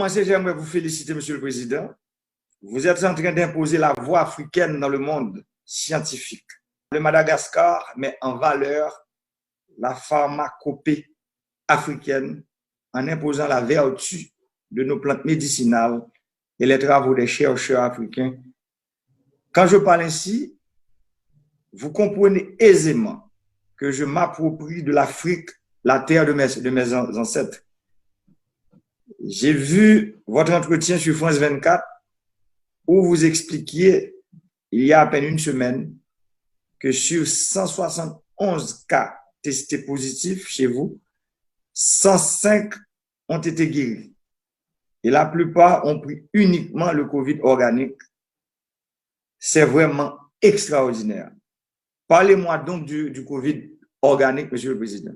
commencer, j'aimerais vous féliciter, Monsieur le Président. Vous êtes en train d'imposer la voix africaine dans le monde scientifique. Le Madagascar met en valeur la pharmacopée africaine en imposant la vertu de nos plantes médicinales et les travaux des chercheurs africains. Quand je parle ainsi, vous comprenez aisément que je m'approprie de l'Afrique, la terre de mes ancêtres. J'ai vu votre entretien sur France 24 où vous expliquiez, il y a à peine une semaine, que sur 171 cas testés positifs chez vous, 105 ont été guéris. Et la plupart ont pris uniquement le Covid organique. C'est vraiment extraordinaire. Parlez-moi donc du Covid organique, Monsieur le Président.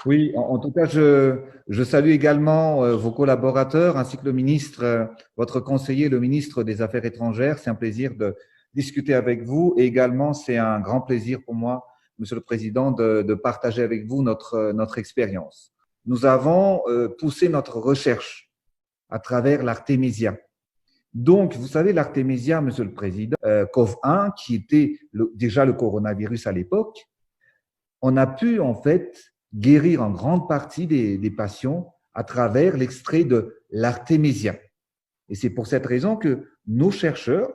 Oui, en tout cas, je salue également vos collaborateurs ainsi que le ministre, votre conseiller, le ministre des Affaires étrangères. C'est un plaisir de discuter avec vous et également c'est un grand plaisir pour moi, Monsieur le Président, de partager avec vous notre expérience. Nous avons poussé notre recherche à travers l'Artemisia. Donc, vous savez, l'Artemisia, Monsieur le Président, COV1, qui était déjà le coronavirus à l'époque, on a pu en fait guérir en grande partie des patients à travers l'extrait de l'Artemisia. Et c'est pour cette raison que nos chercheurs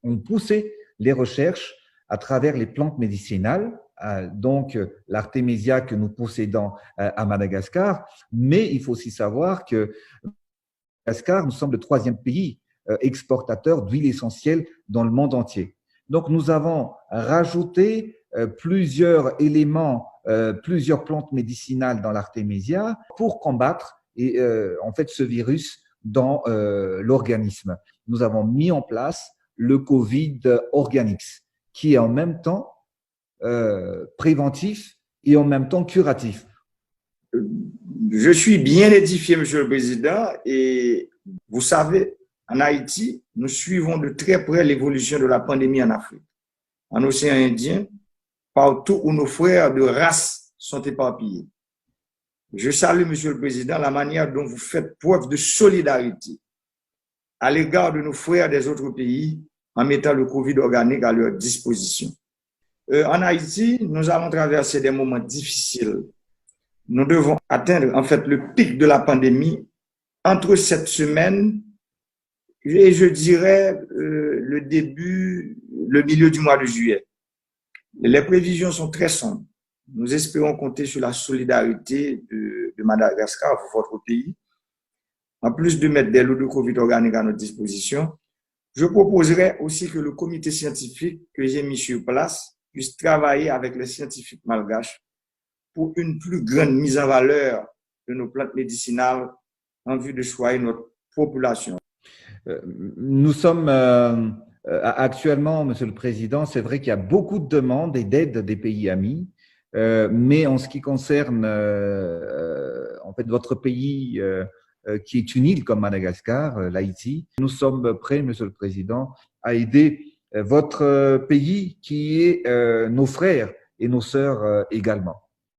ont poussé les recherches à travers les plantes médicinales, donc l'Artemisia que nous possédons à Madagascar, mais il faut aussi savoir que Madagascar, nous sommes le 3e pays exportateur d'huile essentielle dans le monde entier. Donc, nous avons rajouté plusieurs éléments, plusieurs plantes médicinales dans l'Artemisia pour combattre en fait ce virus dans l'organisme. Nous avons mis en place le Covid Organics, qui est en même temps préventif et en même temps curatif. Je suis bien édifié, Monsieur le Président, et vous savez, en Haïti, nous suivons de très près l'évolution de la pandémie en Afrique, en océan Indien, partout où nos frères de race sont éparpillés. Je salue, Monsieur le Président, la manière dont vous faites preuve de solidarité à l'égard de nos frères des autres pays en mettant le Covid organique à leur disposition. En Haïti, nous allons traverser des moments difficiles. Nous devons atteindre en fait le pic de la pandémie entre cette semaine et je dirais le milieu du mois de juillet. Les prévisions sont très sombres. Nous espérons compter sur la solidarité de Madagascar, votre pays. En plus de mettre des lots de Covid organique à notre disposition, je proposerai aussi que le comité scientifique que j'ai mis sur place puisse travailler avec les scientifiques malgaches pour une plus grande mise en valeur de nos plantes médicinales en vue de soigner notre population. Nous sommes actuellement, Monsieur le Président, c'est vrai qu'il y a beaucoup de demandes et d'aides des pays amis, mais en ce qui concerne en fait votre pays qui est une île comme Madagascar, l'Haïti, nous sommes prêts, Monsieur le Président, à aider votre pays qui est nos frères et nos sœurs également.